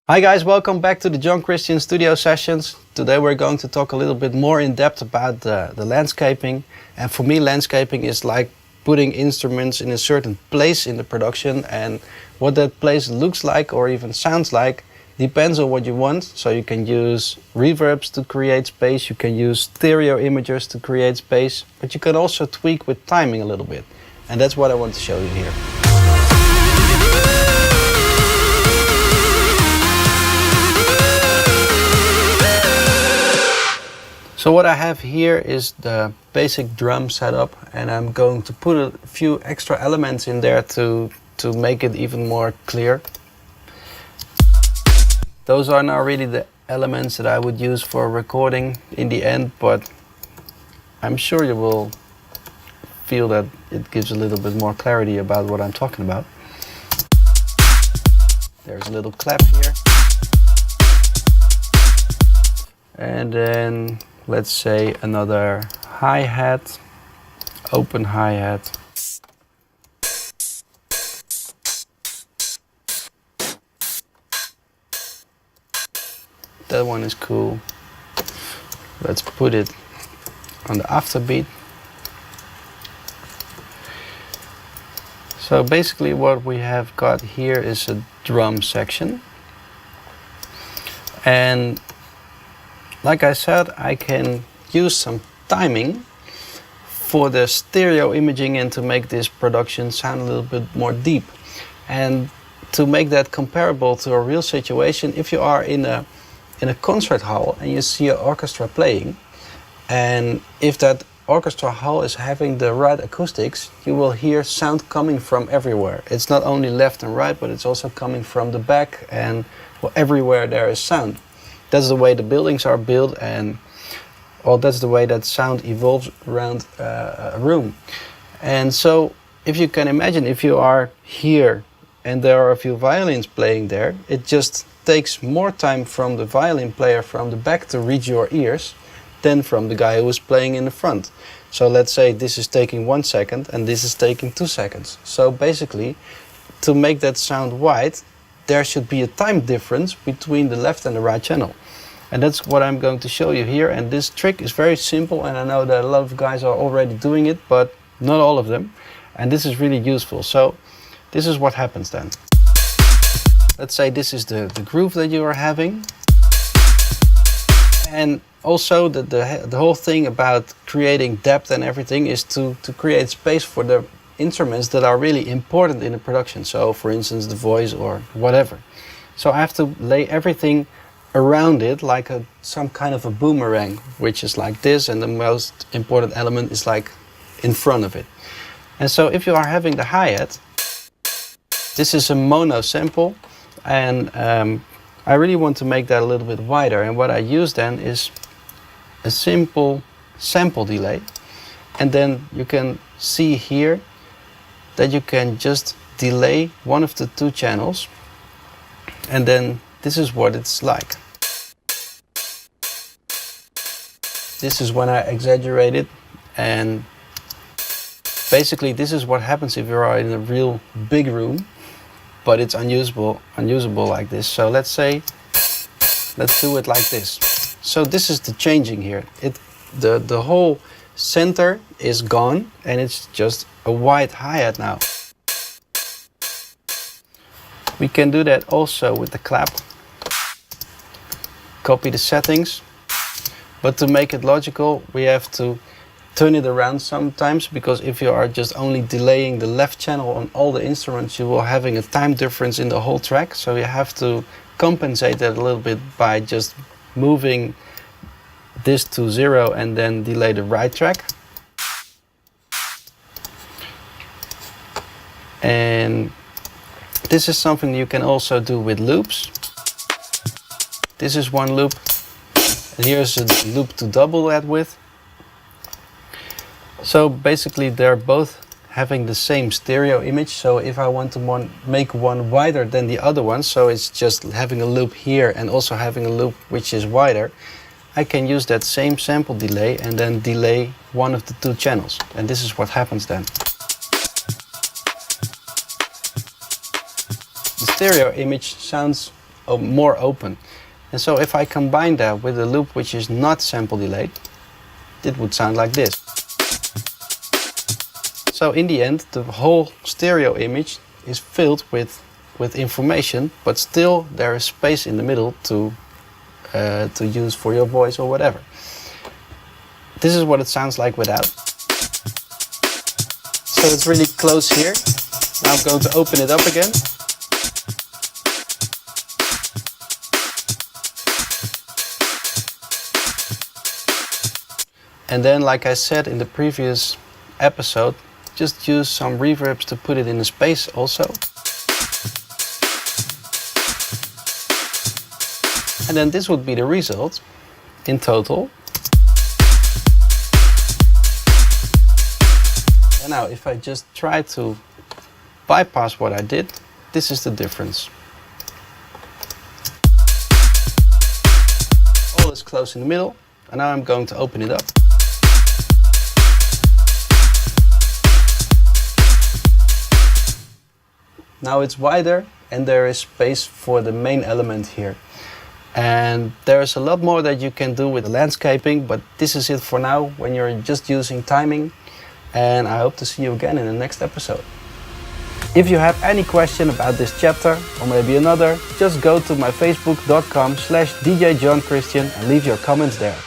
Hi guys, welcome back to the John Christian Studio Sessions. Today we're going to talk a little bit more in depth about the landscaping. And for me, landscaping is like putting instruments in a certain place in the production, and what that place looks like or even sounds like depends on what you want. So you can use reverbs to create space, you can use stereo imagers to create space, but you can also tweak with timing a little bit. And that's what I want to show you here. So what I have here is the basic drum setup, and I'm going to put a few extra elements in there to make it even more clear. Those are not really the elements that I would use for recording in the end, but I'm sure you will feel that it gives a little bit more clarity about what I'm talking about. There's a little clap here. And then let's say another hi-hat, open hi-hat. That one is cool. Let's put it on the afterbeat. So basically what we have got here is a drum section. And like I said, I can use some timing for the stereo imaging and to make this production sound a little bit more deep. And to make that comparable to a real situation, if you are in a concert hall and you see an orchestra playing, and if that orchestra hall is having the right acoustics, you will hear sound coming from everywhere. It's not only left and right, but it's also coming from the back, and well, everywhere there is sound. That's the way the buildings are built, and well, that's the way that sound evolves around a room. And so if you can imagine, if you are here and there are a few violins playing there, it just takes more time from the violin player from the back to reach your ears than from the guy who is playing in the front. So let's say this is taking 1 second and this is taking 2 seconds. So basically, to make that sound wide, there should be a time difference between the left and the right channel. And that's what I'm going to show you here. And this trick is very simple, and I know that a lot of guys are already doing it, but not all of them. And this is really useful. So this is what happens then. Let's say this is the groove that you are having. And also the whole thing about creating depth and everything is to create space for the instruments that are really important in the production. So for instance, the voice or whatever. So I have to lay everything around it like some kind of a boomerang, which is like this, and the most important element is like in front of it. And so if you are having the hi-hat, this is a mono sample, and I really want to make that a little bit wider, and what I use then is a simple sample delay. And then you can see here that you can just delay one of the two channels, and then this is what it's like. This is when I exaggerate it, and basically this is what happens if you are in a real big room, but it's unusable like this. So let's do it like this. So this is the changing here. The whole center is gone, and it's just a wide hi-hat now. We can do that also with the clap. Copy the settings, but to make it logical, we have to turn it around sometimes, because if you are just only delaying the left channel on all the instruments, you will having a time difference in the whole track. So you have to compensate that a little bit by just moving this to 0 and then delay the right track. And this is something you can also do with loops. This is one loop, and here's a loop to double that with. So basically they're both having the same stereo image. So if I want to make one wider than the other one, so it's just having a loop here and also having a loop which is wider, I can use that same sample delay and then delay one of the two channels. And this is what happens then. The stereo image sounds more open. And so if I combine that with a loop which is not sample delayed, it would sound like this. So in the end, the whole stereo image is filled with information, but still there is space in the middle to use for your voice or whatever. This is what it sounds like without. So it's really close here. Now I'm going to open it up again. And then, like I said in the previous episode, just use some reverbs to put it in a space also. And then this would be the result in total. And now if I just try to bypass what I did, this is the difference. All is close in the middle, and now I'm going to open it up. Now it's wider and there is space for the main element here. And there's a lot more that you can do with the landscaping, but this is it for now when you're just using timing. And I hope to see you again in the next episode. If you have any question about this chapter or maybe another, just go to my facebook.com/DJ John Christian and leave your comments there.